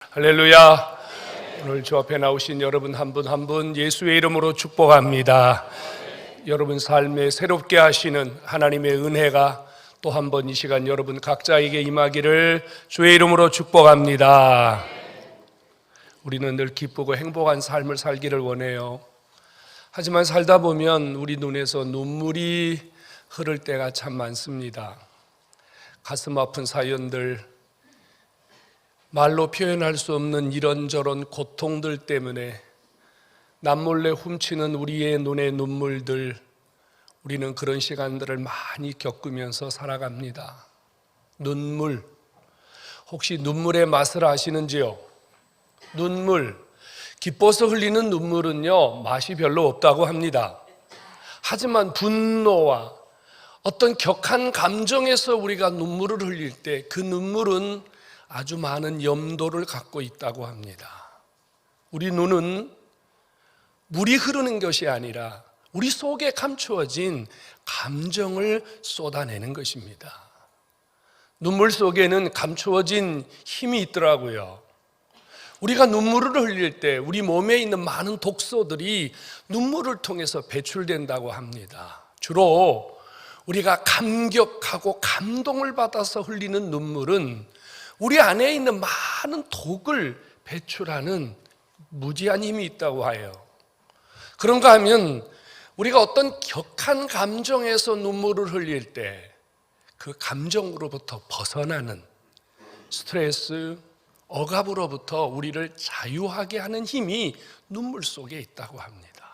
할렐루야. 오늘 주 앞에 나오신 여러분 한 분 한 분 예수의 이름으로 축복합니다. 여러분 삶에 새롭게 하시는 하나님의 은혜가 또 한 번 이 시간 여러분 각자에게 임하기를 주의 이름으로 축복합니다. 우리는 늘 기쁘고 행복한 삶을 살기를 원해요. 하지만 살다 보면 우리 눈에서 눈물이 흐를 때가 참 많습니다. 가슴 아픈 사연들, 말로 표현할 수 없는 이런저런 고통들 때문에 남몰래 훔치는 우리의 눈의 눈물들, 우리는 그런 시간들을 많이 겪으면서 살아갑니다. 눈물, 혹시 눈물의 맛을 아시는지요? 눈물, 기뻐서 흘리는 눈물은요, 맛이 별로 없다고 합니다. 하지만 분노와 어떤 격한 감정에서 우리가 눈물을 흘릴 때 그 눈물은 아주 많은 염도를 갖고 있다고 합니다. 우리 눈은 물이 흐르는 것이 아니라 우리 속에 감추어진 감정을 쏟아내는 것입니다. 눈물 속에는 감추어진 힘이 있더라고요. 우리가 눈물을 흘릴 때 우리 몸에 있는 많은 독소들이 눈물을 통해서 배출된다고 합니다. 주로 우리가 감격하고 감동을 받아서 흘리는 눈물은 우리 안에 있는 많은 독을 배출하는 무지한 힘이 있다고 해요. 그런가 하면 우리가 어떤 격한 감정에서 눈물을 흘릴 때 그 감정으로부터 벗어나는 스트레스, 억압으로부터 우리를 자유하게 하는 힘이 눈물 속에 있다고 합니다.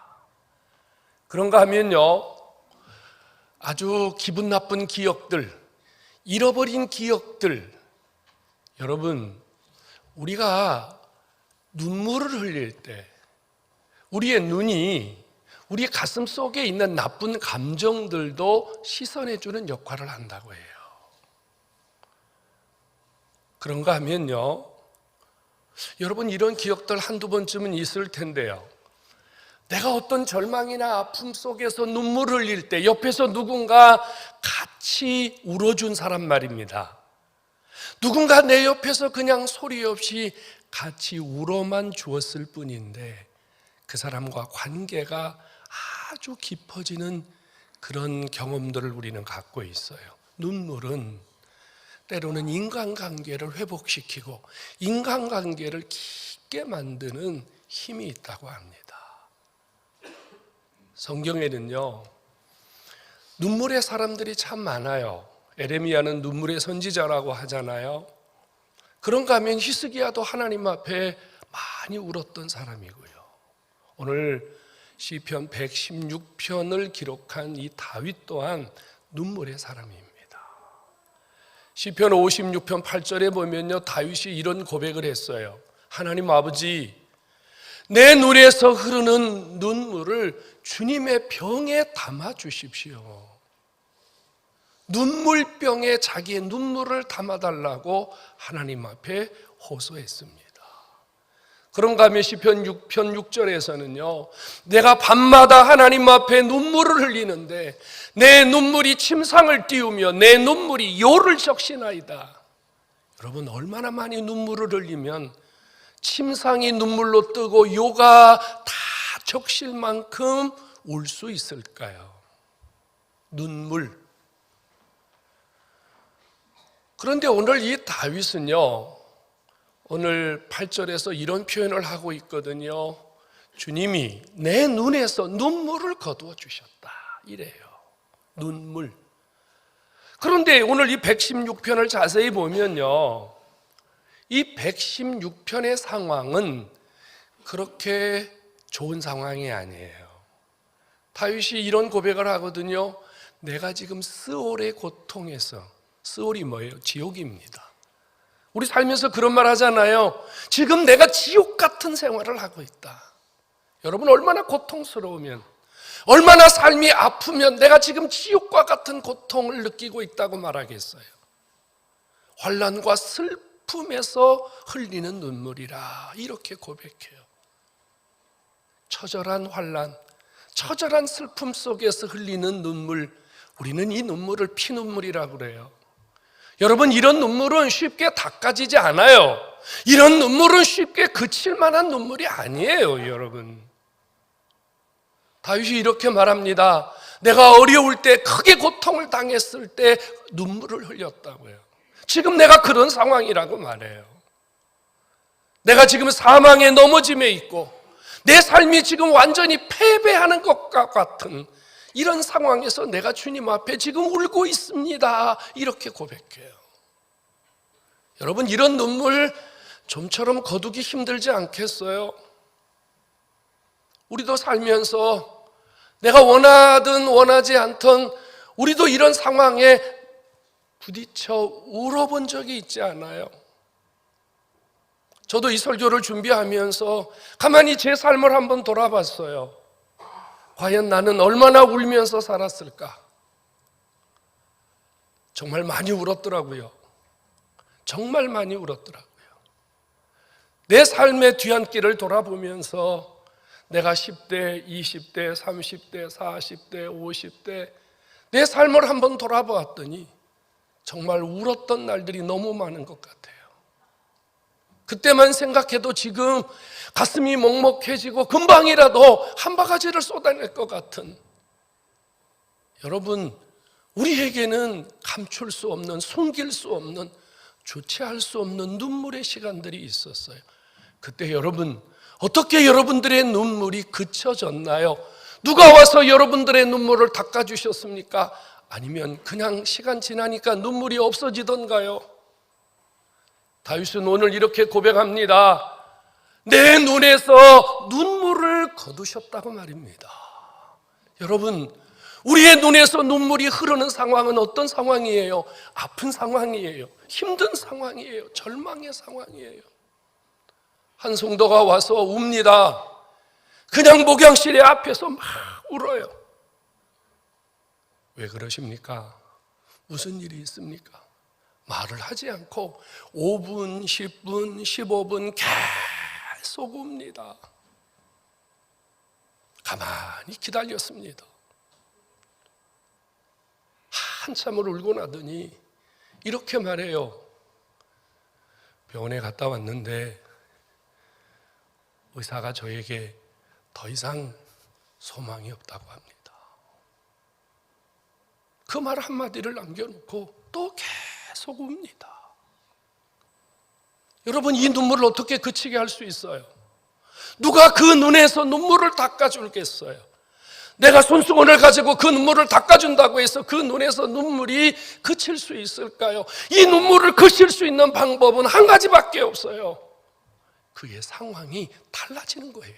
그런가 하면요, 아주 기분 나쁜 기억들, 잃어버린 기억들, 여러분, 우리가 눈물을 흘릴 때 우리의 눈이 우리 가슴 속에 있는 나쁜 감정들도 씻어내주는 역할을 한다고 해요. 그런가 하면요, 여러분 이런 기억들 한두 번쯤은 있을 텐데요. 내가 어떤 절망이나 아픔 속에서 눈물을 흘릴 때 옆에서 누군가 같이 울어준 사람 말입니다. 누군가 내 옆에서 그냥 소리 없이 같이 울어만 주었을 뿐인데 그 사람과 관계가 아주 깊어지는 그런 경험들을 우리는 갖고 있어요. 눈물은 때로는 인간관계를 회복시키고 인간관계를 깊게 만드는 힘이 있다고 합니다. 성경에는요, 눈물의 사람들이 참 많아요. 에레미야는 눈물의 선지자라고 하잖아요. 그런가 하면 히스기야도 하나님 앞에 많이 울었던 사람이고요. 오늘 시편 116편을 기록한 이 다윗 또한 눈물의 사람입니다. 시편 56편 8절에 보면요, 다윗이 이런 고백을 했어요. 하나님 아버지, 내 눈에서 흐르는 눈물을 주님의 병에 담아 주십시오. 눈물병에 자기의 눈물을 담아달라고 하나님 앞에 호소했습니다. 그런가 하면 시편 6편 6절에서는요, 내가 밤마다 하나님 앞에 눈물을 흘리는데 내 눈물이 침상을 띄우며 내 눈물이 요를 적시나이다. 여러분, 얼마나 많이 눈물을 흘리면 침상이 눈물로 뜨고 요가 다 적실 만큼 울 수 있을까요? 눈물. 그런데 오늘 이 다윗은요, 오늘 8절에서 이런 표현을 하고 있거든요. 주님이 내 눈에서 눈물을 거두어 주셨다, 이래요. 눈물. 그런데 오늘 이 116편을 자세히 보면요, 이 116편의 상황은 그렇게 좋은 상황이 아니에요. 다윗이 이런 고백을 하거든요. 내가 지금 스올의 고통에서, 스올이 뭐예요? 지옥입니다. 우리 살면서 그런 말 하잖아요. 지금 내가 지옥 같은 생활을 하고 있다. 여러분, 얼마나 고통스러우면, 얼마나 삶이 아프면 내가 지금 지옥과 같은 고통을 느끼고 있다고 말하겠어요. 환난과 슬픔에서 흘리는 눈물이라 이렇게 고백해요. 처절한 환난, 처절한 슬픔 속에서 흘리는 눈물, 우리는 이 눈물을 피눈물이라고 그래요. 여러분, 이런 눈물은 쉽게 닦아지지 않아요. 이런 눈물은 쉽게 그칠 만한 눈물이 아니에요, 여러분. 다윗이 이렇게 말합니다. 내가 어려울 때, 크게 고통을 당했을 때 눈물을 흘렸다고요. 지금 내가 그런 상황이라고 말해요. 내가 지금 사망에 넘어짐에 있고 내 삶이 지금 완전히 패배하는 것과 같은 이런 상황에서 내가 주님 앞에 지금 울고 있습니다. 이렇게 고백해요. 여러분, 이런 눈물 좀처럼 거두기 힘들지 않겠어요? 우리도 살면서 내가 원하든 원하지 않든 우리도 이런 상황에 부딪혀 울어본 적이 있지 않아요? 저도 이 설교를 준비하면서 가만히 제 삶을 한번 돌아봤어요. 과연 나는 얼마나 울면서 살았을까? 정말 많이 울었더라고요. 정말 많이 울었더라고요. 내 삶의 뒤안길을 돌아보면서 내가 10대, 20대, 30대, 40대, 50대 내 삶을 한번 돌아보았더니 정말 울었던 날들이 너무 많은 것 같아요. 그때만 생각해도 지금 가슴이 먹먹해지고 금방이라도 한 바가지를 쏟아낼 것 같은, 여러분, 우리에게는 감출 수 없는, 숨길 수 없는, 주체할 수 없는 눈물의 시간들이 있었어요. 그때 여러분, 어떻게 여러분들의 눈물이 그쳐졌나요? 누가 와서 여러분들의 눈물을 닦아주셨습니까? 아니면 그냥 시간 지나니까 눈물이 없어지던가요? 다윗은 오늘 이렇게 고백합니다. 내 눈에서 눈물을 거두셨다고 말입니다. 여러분, 우리의 눈에서 눈물이 흐르는 상황은 어떤 상황이에요? 아픈 상황이에요. 힘든 상황이에요. 절망의 상황이에요. 한 성도가 와서 웁니다. 그냥 목양실의 앞에서 막 울어요. 왜 그러십니까? 무슨 일이 있습니까? 말을 하지 않고 5분, 10분, 15분 계속 웁니다. 가만히 기다렸습니다. 한참을 울고 나더니 이렇게 말해요. 병원에 갔다 왔는데 의사가 저에게 더 이상 소망이 없다고 합니다. 그 말 한마디를 남겨놓고 또 계속 웁니다. 여러분, 이 눈물을 어떻게 그치게 할 수 있어요? 누가 그 눈에서 눈물을 닦아줄겠어요? 내가 손수건을 가지고 그 눈물을 닦아준다고 해서 그 눈에서 눈물이 그칠 수 있을까요? 이 눈물을 그칠 수 있는 방법은 한 가지밖에 없어요. 그의 상황이 달라지는 거예요.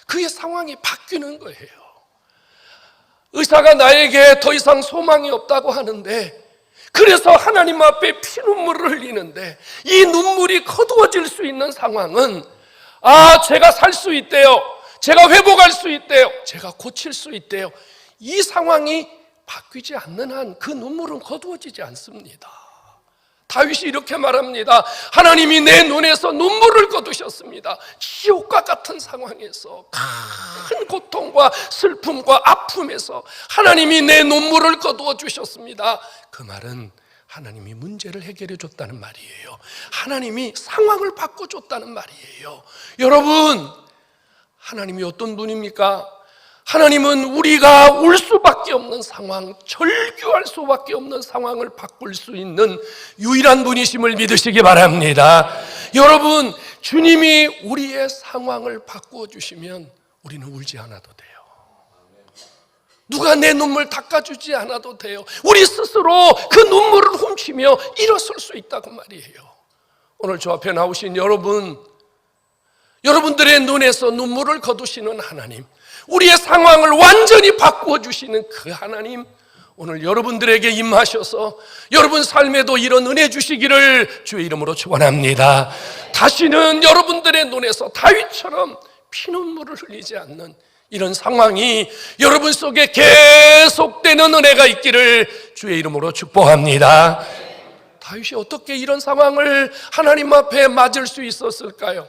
그의 상황이 바뀌는 거예요. 의사가 나에게 더 이상 소망이 없다고 하는데, 그래서 하나님 앞에 피눈물을 흘리는데, 이 눈물이 거두어질 수 있는 상황은, 제가 살 수 있대요, 제가 회복할 수 있대요, 제가 고칠 수 있대요, 이 상황이 바뀌지 않는 한 그 눈물은 거두어지지 않습니다. 다윗이 이렇게 말합니다. 하나님이 내 눈에서 눈물을 거두셨습니다. 지옥과 같은 상황에서, 큰 고통과 슬픔과 아픔에서 하나님이 내 눈물을 거두어 주셨습니다. 그 말은 하나님이 문제를 해결해 줬다는 말이에요. 하나님이 상황을 바꿔줬다는 말이에요. 여러분, 하나님이 어떤 분입니까? 하나님은 우리가 울 수밖에 없는 상황, 절규할 수밖에 없는 상황을 바꿀 수 있는 유일한 분이심을 믿으시기 바랍니다. 여러분, 주님이 우리의 상황을 바꾸어 주시면 우리는 울지 않아도 돼요. 누가 내 눈물 닦아주지 않아도 돼요. 우리 스스로 그 눈물을 훔치며 일어설 수 있다고 말이에요. 오늘 저 앞에 나오신 여러분들의 눈에서 눈물을 거두시는 하나님, 우리의 상황을 완전히 바꾸어 주시는 그 하나님, 오늘 여러분들에게 임하셔서 여러분 삶에도 이런 은혜 주시기를 주의 이름으로 축원합니다. 다시는 여러분들의 눈에서 다윗처럼 피눈물을 흘리지 않는 이런 상황이 여러분 속에 계속되는 은혜가 있기를 주의 이름으로 축복합니다. 다윗이 어떻게 이런 상황을 하나님 앞에 맞을 수 있었을까요?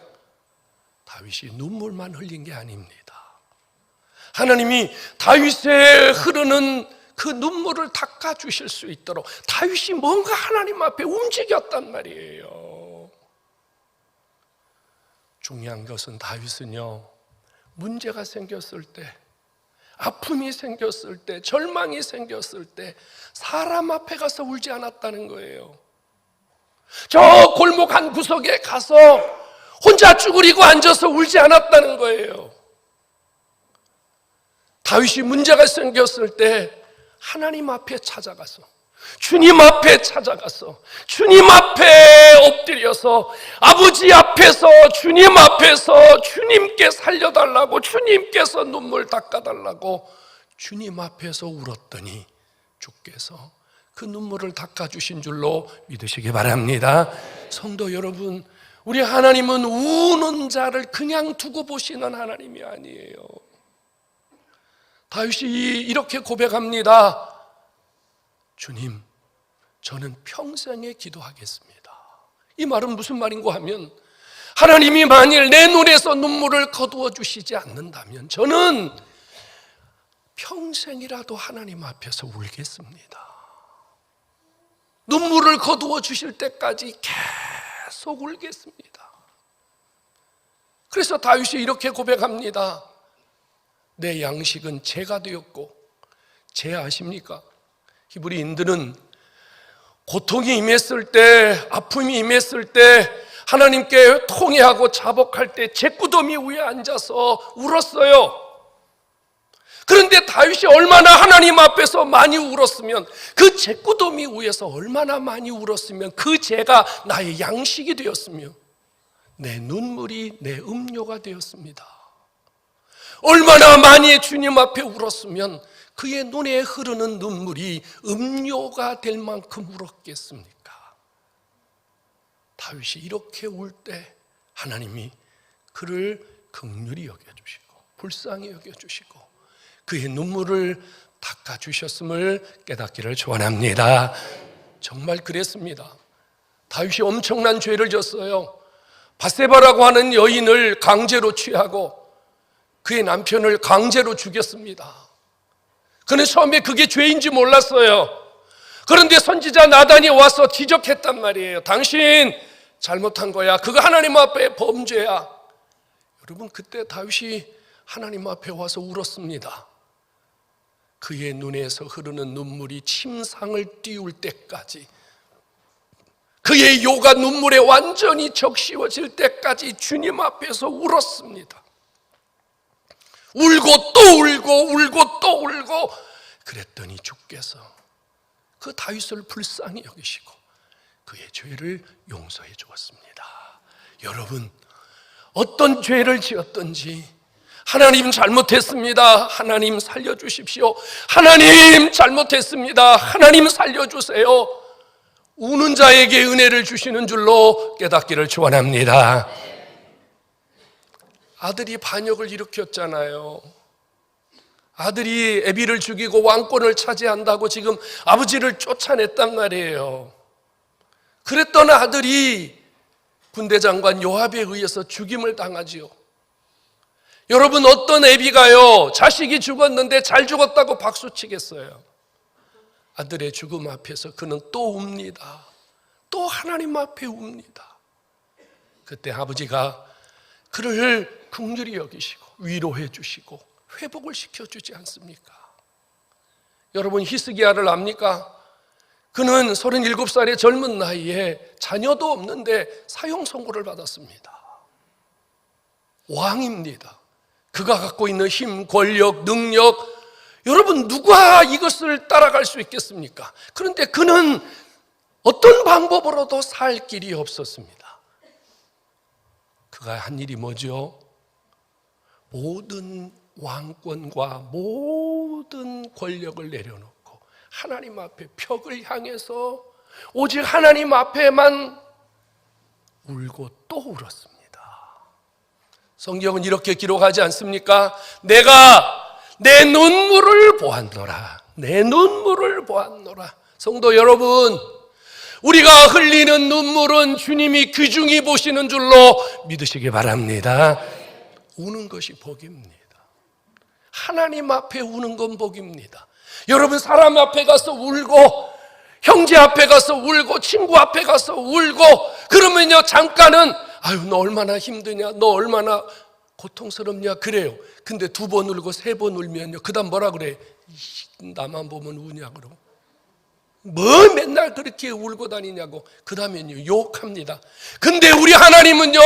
다윗이 눈물만 흘린 게 아닙니다. 하나님이 다윗의 흐르는 그 눈물을 닦아주실 수 있도록 다윗이 뭔가 하나님 앞에 움직였단 말이에요. 중요한 것은 다윗은요, 문제가 생겼을 때, 아픔이 생겼을 때, 절망이 생겼을 때 사람 앞에 가서 울지 않았다는 거예요. 저 골목 한 구석에 가서 혼자 쭈그리고 앉아서 울지 않았다는 거예요. 다윗이 문제가 생겼을 때 하나님 앞에 찾아가서, 주님 앞에 찾아가서, 주님 앞에 엎드려서, 아버지 앞에서, 주님 앞에서 주님께 살려달라고, 주님께서 눈물 닦아달라고 주님 앞에서 울었더니 주께서 그 눈물을 닦아주신 줄로 믿으시기 바랍니다. 성도 여러분, 우리 하나님은 우는 자를 그냥 두고 보시는 하나님이 아니에요. 다윗이 이렇게 고백합니다. 주님, 저는 평생에 기도하겠습니다. 이 말은 무슨 말인고 하면, 하나님이 만일 내 눈에서 눈물을 거두어 주시지 않는다면 저는 평생이라도 하나님 앞에서 울겠습니다. 눈물을 거두어 주실 때까지 계속 울겠습니다. 그래서 다윗이 이렇게 고백합니다. 내 양식은 재가 되었고, 재 아십니까? 히브리인들은 고통이 임했을 때, 아픔이 임했을 때, 하나님께 통회하고 자복할 때 잿구더미 위에 앉아서 울었어요. 그런데 다윗이 얼마나 하나님 앞에서 많이 울었으면, 그 잿구더미 위에서 얼마나 많이 울었으면 그 재가 나의 양식이 되었으며 내 눈물이 내 음료가 되었습니다. 얼마나 많이 주님 앞에 울었으면 그의 눈에 흐르는 눈물이 음료가 될 만큼 울었겠습니까? 다윗이 이렇게 울 때 하나님이 그를 긍휼히 여겨주시고 불쌍히 여겨주시고 그의 눈물을 닦아주셨음을 깨닫기를 축원합니다. 정말 그랬습니다. 다윗이 엄청난 죄를 졌어요. 밧세바라고 하는 여인을 강제로 취하고 그의 남편을 강제로 죽였습니다. 그는 처음에 그게 죄인지 몰랐어요. 그런데 선지자 나단이 와서 지적했단 말이에요. 당신 잘못한 거야. 그거 하나님 앞에 범죄야. 여러분, 그때 다윗이 하나님 앞에 와서 울었습니다. 그의 눈에서 흐르는 눈물이 침상을 띄울 때까지, 그의 요가 눈물에 완전히 적시워질 때까지 주님 앞에서 울었습니다. 울고 또 울고 울고 또 울고, 그랬더니 주께서 그 다윗을 불쌍히 여기시고 그의 죄를 용서해 주었습니다. 여러분, 어떤 죄를 지었든지 하나님 잘못했습니다. 하나님 살려주십시오. 하나님 잘못했습니다. 하나님 살려주세요. 우는 자에게 은혜를 주시는 줄로 깨닫기를 축원합니다. 아들이 반역을 일으켰잖아요. 아들이 애비를 죽이고 왕권을 차지한다고 지금 아버지를 쫓아냈단 말이에요. 그랬던 아들이 군대장관 요압에 의해서 죽임을 당하지요. 여러분, 어떤 애비가요, 자식이 죽었는데 잘 죽었다고 박수치겠어요? 아들의 죽음 앞에서 그는 또 웁니다. 또 하나님 앞에 웁니다. 그때 아버지가 그를 긍휼히 여기시고 위로해 주시고 회복을 시켜주지 않습니까? 여러분, 히스기야를 압니까? 그는 37살의 젊은 나이에 자녀도 없는데 사형 선고를 받았습니다. 왕입니다. 그가 갖고 있는 힘, 권력, 능력, 여러분, 누가 이것을 따라갈 수 있겠습니까? 그런데 그는 어떤 방법으로도 살 길이 없었습니다. 그가 한 일이 뭐죠? 모든 왕권과 모든 권력을 내려놓고 하나님 앞에 벽을 향해서 오직 하나님 앞에만 울고 또 울었습니다. 성경은 이렇게 기록하지 않습니까? 내가 내 눈물을 보았노라. 내 눈물을 보았노라. 성도 여러분, 우리가 흘리는 눈물은 주님이 귀중히 보시는 줄로 믿으시기 바랍니다. 우는 것이 복입니다. 하나님 앞에 우는 건 복입니다. 여러분, 사람 앞에 가서 울고 형제 앞에 가서 울고 친구 앞에 가서 울고 그러면요, 잠깐은 아유, 너 얼마나 힘드냐, 너 얼마나 고통스럽냐, 그래요. 근데 2번 울고 3번 울면요, 그 다음 뭐라 그래? 나만 보면 우냐 그러고, 뭐 맨날 그렇게 울고 다니냐고, 그 다음에는요 욕합니다. 근데 우리 하나님은요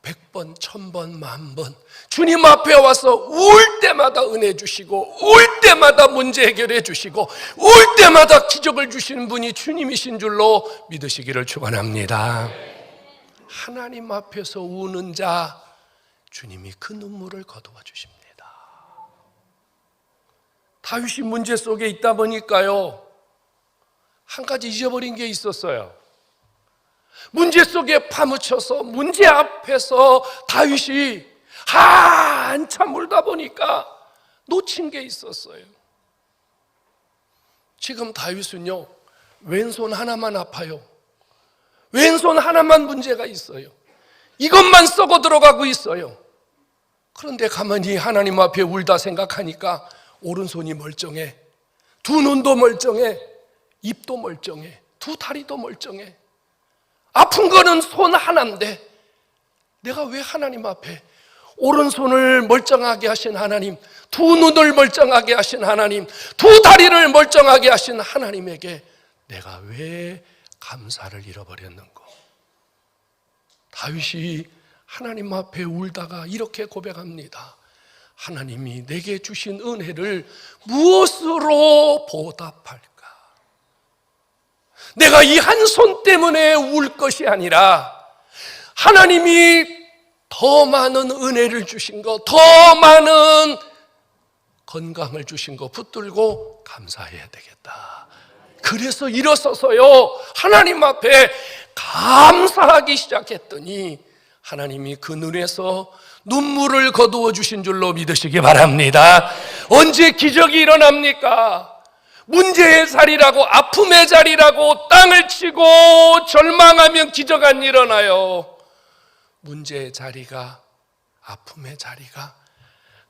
100번, 1000번, 10,000번 주님 앞에 와서 울 때마다 은혜 주시고, 울 때마다 문제 해결해 주시고, 울 때마다 기적을 주시는 분이 주님이신 줄로 믿으시기를 축원합니다. 하나님 앞에서 우는 자, 주님이 그 눈물을 거두어 주십니다. 다윗이 문제 속에 있다 보니까요, 한 가지 잊어버린 게 있었어요. 문제 속에 파묻혀서 문제 앞에서 다윗이 한참 울다 보니까 놓친 게 있었어요. 지금 다윗은요, 왼손 하나만 아파요. 왼손 하나만 문제가 있어요. 이것만 썩어 들어가고 있어요. 그런데 가만히 하나님 앞에 울다 생각하니까 오른손이 멀쩡해, 2눈도 멀쩡해, 입도 멀쩡해, 2 다리도 멀쩡해. 아픈 거는 손 하나인데 내가 왜 하나님 앞에 오른손을 멀쩡하게 하신 하나님, 2눈을 멀쩡하게 하신 하나님, 2 다리를 멀쩡하게 하신 하나님에게 내가 왜 감사를 잃어버렸는고? 다윗이 하나님 앞에 울다가 이렇게 고백합니다. 하나님이 내게 주신 은혜를 무엇으로 보답할까? 내가 이 한 손 때문에 울 것이 아니라 하나님이 더 많은 은혜를 주신 거, 더 많은 건강을 주신 거 붙들고 감사해야 되겠다. 그래서 일어서서요, 하나님 앞에 감사하기 시작했더니 하나님이 그 눈에서 눈물을 거두어 주신 줄로 믿으시기 바랍니다. 언제 기적이 일어납니까? 문제의 자리라고, 아픔의 자리라고 땅을 치고 절망하면 기적 안 일어나요. 문제의 자리가, 아픔의 자리가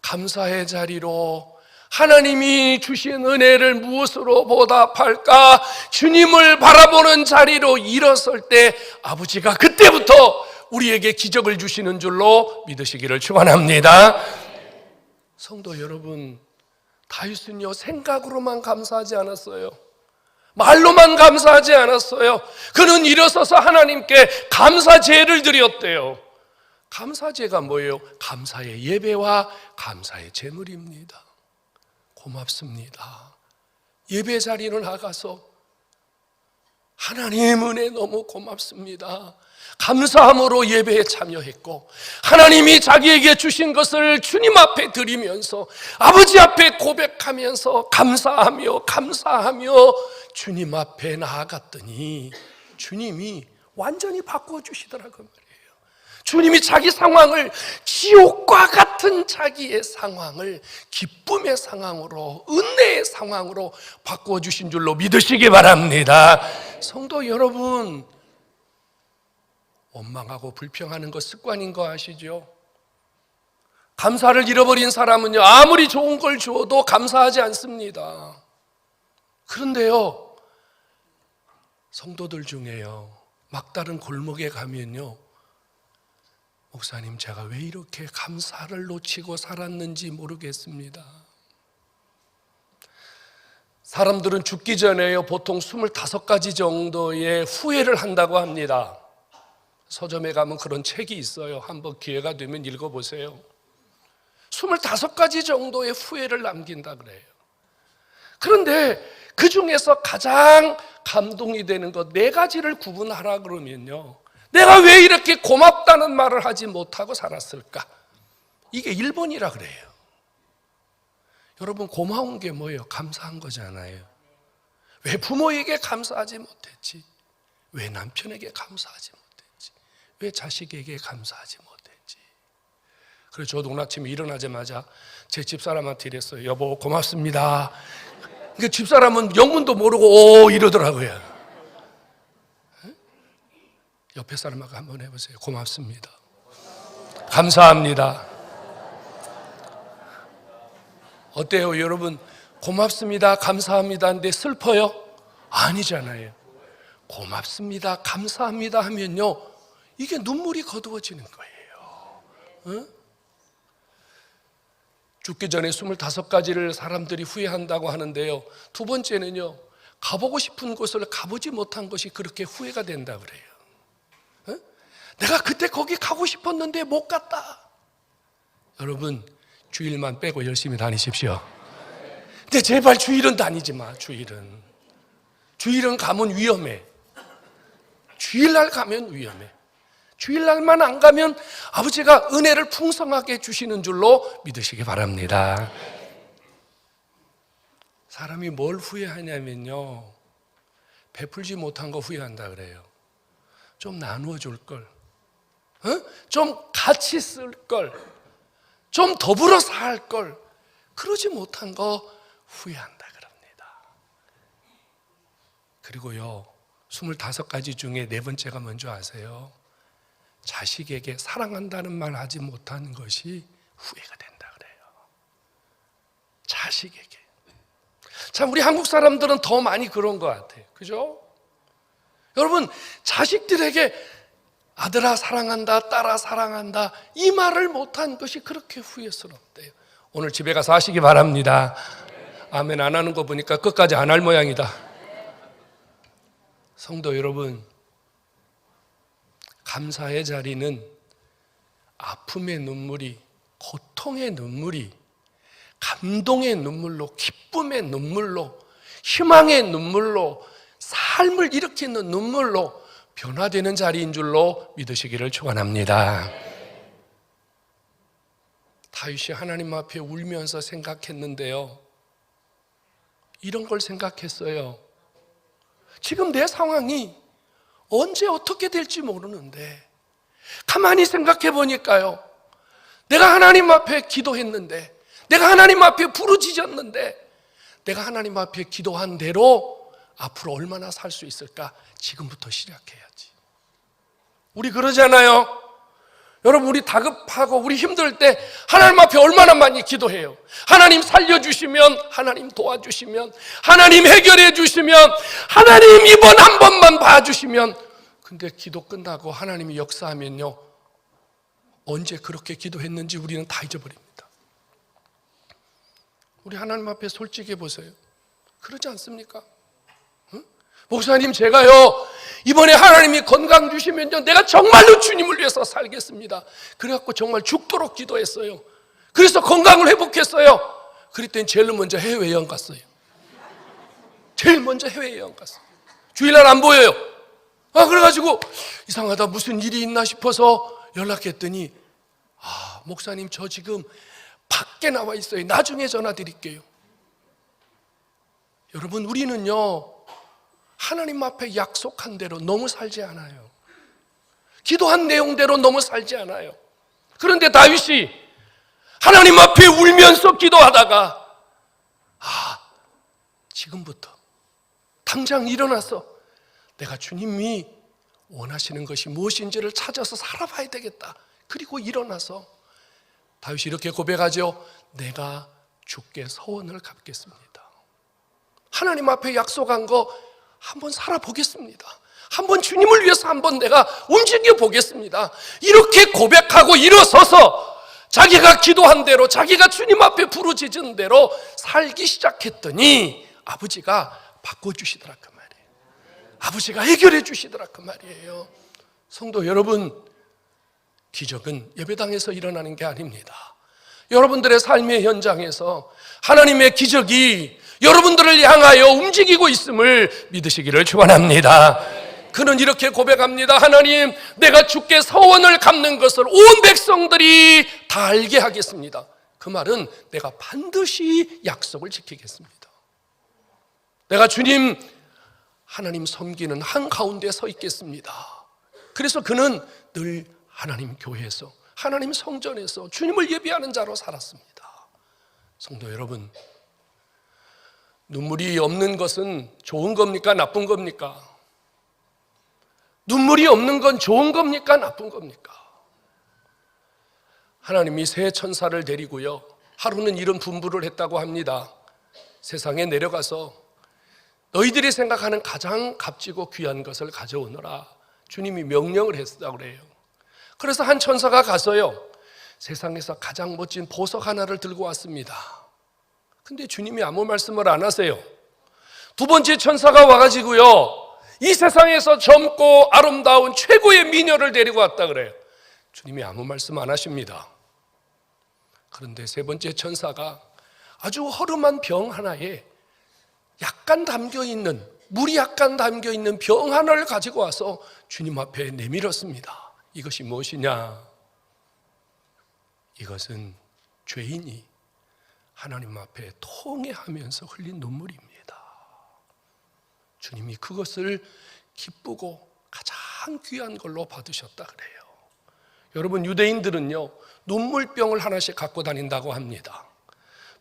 감사의 자리로, 하나님이 주신 은혜를 무엇으로 보답할까? 주님을 바라보는 자리로 일어설 때 아버지가 그때부터 우리에게 기적을 주시는 줄로 믿으시기를 축원합니다. 성도 여러분, 다윗은요 생각으로만 감사하지 않았어요. 말로만 감사하지 않았어요. 그는 일어서서 하나님께 감사제를 드렸대요. 감사제가 뭐예요? 감사의 예배와 감사의 제물입니다. 고맙습니다. 예배 자리로 나가서 하나님 은혜 너무 고맙습니다, 감사함으로 예배에 참여했고, 하나님이 자기에게 주신 것을 주님 앞에 드리면서 아버지 앞에 고백하면서 감사하며 주님 앞에 나아갔더니 주님이 완전히 바꿔주시더라고요 말이에요. 주님이 자기 상황을, 지옥과 같은 자기의 상황을 기쁨의 상황으로, 은혜의 상황으로 바꿔주신 줄로 믿으시기 바랍니다. 성도 여러분, 원망하고 불평하는 거 습관인 거 아시죠? 감사를 잃어버린 사람은요, 아무리 좋은 걸 주어도 감사하지 않습니다. 그런데요, 성도들 중에요, 막다른 골목에 가면요, 목사님 제가 왜 이렇게 감사를 놓치고 살았는지 모르겠습니다. 사람들은 죽기 전에요, 보통 25가지 정도의 후회를 한다고 합니다. 서점에 가면 그런 책이 있어요. 한번 기회가 되면 읽어보세요. 25가지 정도의 후회를 남긴다 그래요. 그런데 그 중에서 가장 감동이 되는 것 4가지를 구분하라 그러면요, 내가 왜 이렇게 고맙다는 말을 하지 못하고 살았을까? 이게 1번이라 그래요. 여러분, 고마운 게 뭐예요? 감사한 거잖아요. 왜 부모에게 감사하지 못했지? 왜 남편에게 감사하지 못했지? 왜 자식에게 감사하지 못했지? 그래서 저도 오늘 아침에 일어나자마자 제 집사람한테 이랬어요. 여보 고맙습니다. 그러니까 집사람은 영문도 모르고 오 이러더라고요. 옆에 사람하고 한번 해보세요. 고맙습니다. 감사합니다. 어때요 여러분? 고맙습니다, 감사합니다 하는데 슬퍼요? 아니잖아요. 고맙습니다, 감사합니다 하면요, 이게 눈물이 거두어지는 거예요. 어? 죽기 전에 25가지를 사람들이 후회한다고 하는데요, 두 번째는요, 가보고 싶은 곳을 가보지 못한 것이 그렇게 후회가 된다 그래요. 어? 내가 그때 거기 가고 싶었는데 못 갔다. 여러분, 주일만 빼고 열심히 다니십시오. 근데 제발 주일은 다니지 마. 주일은 가면 위험해. 주일날 가면 위험해. 주일날만 안 가면 아버지가 은혜를 풍성하게 주시는 줄로 믿으시기 바랍니다. 사람이 뭘 후회하냐면요, 베풀지 못한 거 후회한다 그래요. 좀 나누어 줄 걸, 좀 같이 쓸 걸, 좀 더불어 살 걸, 그러지 못한 거 후회한다 그럽니다. 그리고요, 25가지 중에 네 번째가 뭔지 아세요? 자식에게 사랑한다는 말 하지 못하는 것이 후회가 된다 그래요. 자식에게. 참, 우리 한국 사람들은 더 많이 그런 것 같아요. 그죠? 여러분, 자식들에게 아들아 사랑한다, 딸아 사랑한다, 이 말을 못한 것이 그렇게 후회스럽대요. 오늘 집에 가서 하시기 바랍니다. 아멘 안 하는 거 보니까 끝까지 안 할 모양이다. 성도 여러분, 감사의 자리는 아픔의 눈물이, 고통의 눈물이 감동의 눈물로, 기쁨의 눈물로, 희망의 눈물로, 삶을 일으키는 눈물로 변화되는 자리인 줄로 믿으시기를 축원합니다. 다윗이 하나님 앞에 울면서 생각했는데요, 이런 걸 생각했어요. 지금 내 상황이 언제 어떻게 될지 모르는데, 가만히 생각해 보니까요, 내가 하나님 앞에 기도했는데, 내가 하나님 앞에 부르짖었는데, 내가 하나님 앞에 기도한 대로 앞으로 얼마나 살 수 있을까? 지금부터 시작해야지. 우리 그러잖아요. 여러분, 우리 다급하고 우리 힘들 때 하나님 앞에 얼마나 많이 기도해요. 하나님 살려주시면, 하나님 도와주시면, 하나님 해결해 주시면, 하나님 이번 한 번만 봐주시면. 근데 기도 끝나고 하나님이 역사하면요, 언제 그렇게 기도했는지 우리는 다 잊어버립니다. 우리 하나님 앞에 솔직해 보세요. 그러지 않습니까? 응? 목사님, 제가요, 이번에 하나님이 건강 주시면요, 내가 정말로 주님을 위해서 살겠습니다. 그래갖고 정말 죽도록 기도했어요. 그래서 건강을 회복했어요. 그랬더니 제일 먼저 해외여행 갔어요. 제일 먼저 해외여행 갔어요. 주일날 안 보여요. 그래가지고 이상하다, 무슨 일이 있나 싶어서 연락했더니, 목사님, 저 지금 밖에 나와 있어요. 나중에 전화 드릴게요. 여러분, 우리는요, 하나님 앞에 약속한 대로 너무 살지 않아요. 기도한 내용대로 너무 살지 않아요. 그런데 다윗이 하나님 앞에 울면서 기도하다가, 지금부터 당장 일어나서 내가 주님이 원하시는 것이 무엇인지를 찾아서 살아봐야 되겠다. 그리고 일어나서 다윗이 이렇게 고백하죠. 내가 주께 서원을 갚겠습니다. 하나님 앞에 약속한 거 한번 살아보겠습니다. 한번 주님을 위해서 한번 내가 움직여 보겠습니다. 이렇게 고백하고 일어서서 자기가 기도한 대로, 자기가 주님 앞에 부르짖은 대로 살기 시작했더니 아버지가 바꿔주시더라 그 말이에요. 아버지가 해결해 주시더라 그 말이에요. 성도 여러분, 기적은 예배당에서 일어나는 게 아닙니다. 여러분들의 삶의 현장에서 하나님의 기적이 여러분들을 향하여 움직이고 있음을 믿으시기를 축원합니다. 그는 이렇게 고백합니다. 하나님, 내가 주께 서원을 갚는 것을 온 백성들이 다 알게 하겠습니다. 그 말은 내가 반드시 약속을 지키겠습니다. 내가 주님, 하나님 섬기는 한가운데 서 있겠습니다. 그래서 그는 늘 하나님 교회에서, 하나님 성전에서 주님을 예배하는 자로 살았습니다. 성도 여러분, 눈물이 없는 것은 좋은 겁니까? 나쁜 겁니까? 눈물이 없는 건 좋은 겁니까? 나쁜 겁니까? 하나님이 새 천사를 데리고요, 하루는 이런 분부를 했다고 합니다. 세상에 내려가서 너희들이 생각하는 가장 값지고 귀한 것을 가져오너라. 주님이 명령을 했다고 그래요. 그래서 한 천사가 가서요, 세상에서 가장 멋진 보석 하나를 들고 왔습니다. 근데 주님이 아무 말씀을 안 하세요. 두 번째 천사가 와가지고요, 이 세상에서 젊고 아름다운 최고의 미녀를 데리고 왔다 그래요. 주님이 아무 말씀 안 하십니다. 그런데 세 번째 천사가 아주 허름한 병 하나에 약간 담겨있는, 물이 약간 담겨있는 병 하나를 가지고 와서 주님 앞에 내밀었습니다. 이것이 무엇이냐? 이것은 죄인이 하나님 앞에 통회하면서 흘린 눈물입니다. 주님이 그것을 기쁘고 가장 귀한 걸로 받으셨다 그래요. 여러분, 유대인들은요, 눈물병을 하나씩 갖고 다닌다고 합니다.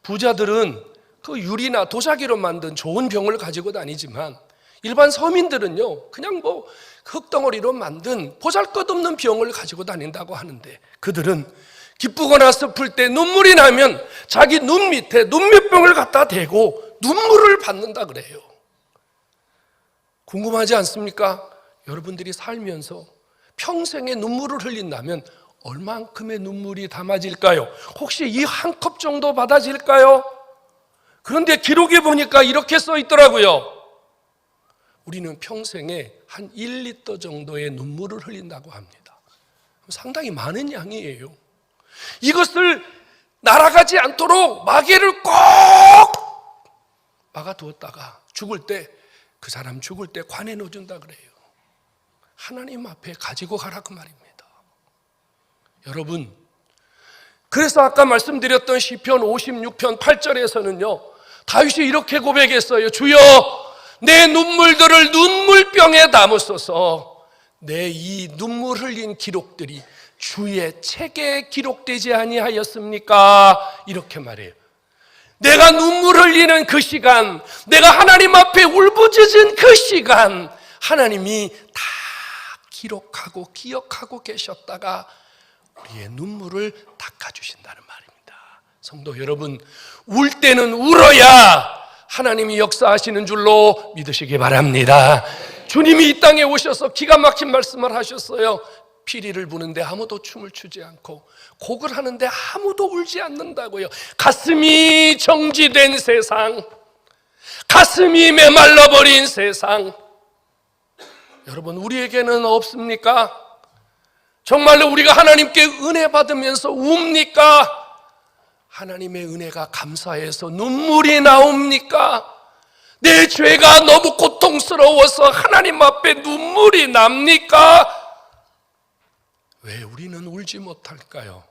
부자들은 그 유리나 도자기로 만든 좋은 병을 가지고 다니지만 일반 서민들은요, 그냥 흙덩어리로 만든 보잘것없는 병을 가지고 다닌다고 하는데, 그들은 기쁘거나 슬플 때 눈물이 나면 자기 눈 밑에 눈몇병을 갖다 대고 눈물을 받는다 그래요. 궁금하지 않습니까? 여러분들이 살면서 평생에 눈물을 흘린다면 얼만큼의 눈물이 담아질까요? 혹시 이 한 컵 정도 받아질까요? 그런데 기록에 보니까 이렇게 써 있더라고요. 우리는 평생에 한 1리터 정도의 눈물을 흘린다고 합니다. 상당히 많은 양이에요. 이것을 날아가지 않도록 마개를 꼭 막아두었다가 죽을 때, 그 사람 죽을 때 관에 넣어준다 그래요. 하나님 앞에 가지고 가라 그 말입니다. 여러분, 그래서 아까 말씀드렸던 시편 56편 8절에서는요, 다윗이 이렇게 고백했어요. 주여, 내 눈물들을 눈물병에 담으소서. 내 이 눈물 흘린 기록들이 주의 책에 기록되지 아니하였습니까? 이렇게 말해요. 내가 눈물 흘리는 그 시간, 내가 하나님 앞에 울부짖은 그 시간, 하나님이 다 기록하고 기억하고 계셨다가 우리의 눈물을 닦아주신다는 말입니다. 성도 여러분, 울 때는 울어야 하나님이 역사하시는 줄로 믿으시기 바랍니다. 주님이 이 땅에 오셔서 기가 막힌 말씀을 하셨어요. 피리를 부는데 아무도 춤을 추지 않고 곡을 하는데 아무도 울지 않는다고요. 가슴이 정지된 세상, 가슴이 메말라버린 세상, 여러분, 우리에게는 없습니까? 정말로 우리가 하나님께 은혜 받으면서 웁니까? 하나님의 은혜가 감사해서 눈물이 나옵니까? 내 죄가 너무 고통스러워서 하나님 앞에 눈물이 납니까? 왜 우리는 울지 못할까요?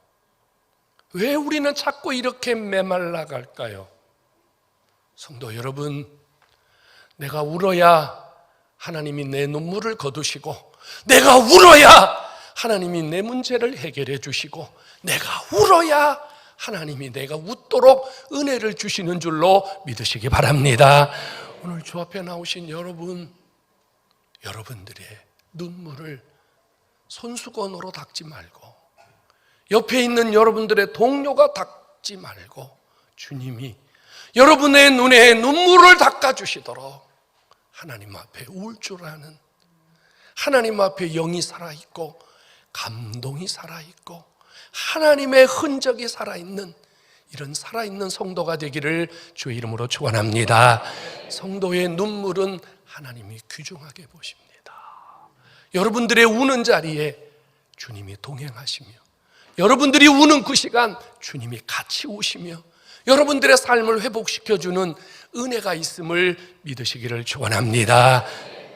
왜 우리는 자꾸 이렇게 메말라 갈까요? 성도 여러분, 내가 울어야 하나님이 내 눈물을 거두시고, 내가 울어야 하나님이 내 문제를 해결해 주시고, 내가 울어야 하나님이 내가 웃도록 은혜를 주시는 줄로 믿으시기 바랍니다. 오늘 주 앞에 나오신 여러분, 여러분들의 눈물을 손수건으로 닦지 말고, 옆에 있는 여러분들의 동료가 닦지 말고, 주님이 여러분의 눈에 눈물을 닦아주시도록 하나님 앞에 울 줄 아는, 하나님 앞에 영이 살아있고 감동이 살아있고 하나님의 흔적이 살아있는, 이런 살아있는 성도가 되기를 주의 이름으로 축원합니다. 성도의 눈물은 하나님이 귀중하게 보십니다. 여러분들의 우는 자리에 주님이 동행하시며, 여러분들이 우는 그 시간 주님이 같이 우시며 여러분들의 삶을 회복시켜주는 은혜가 있음을 믿으시기를 축원합니다.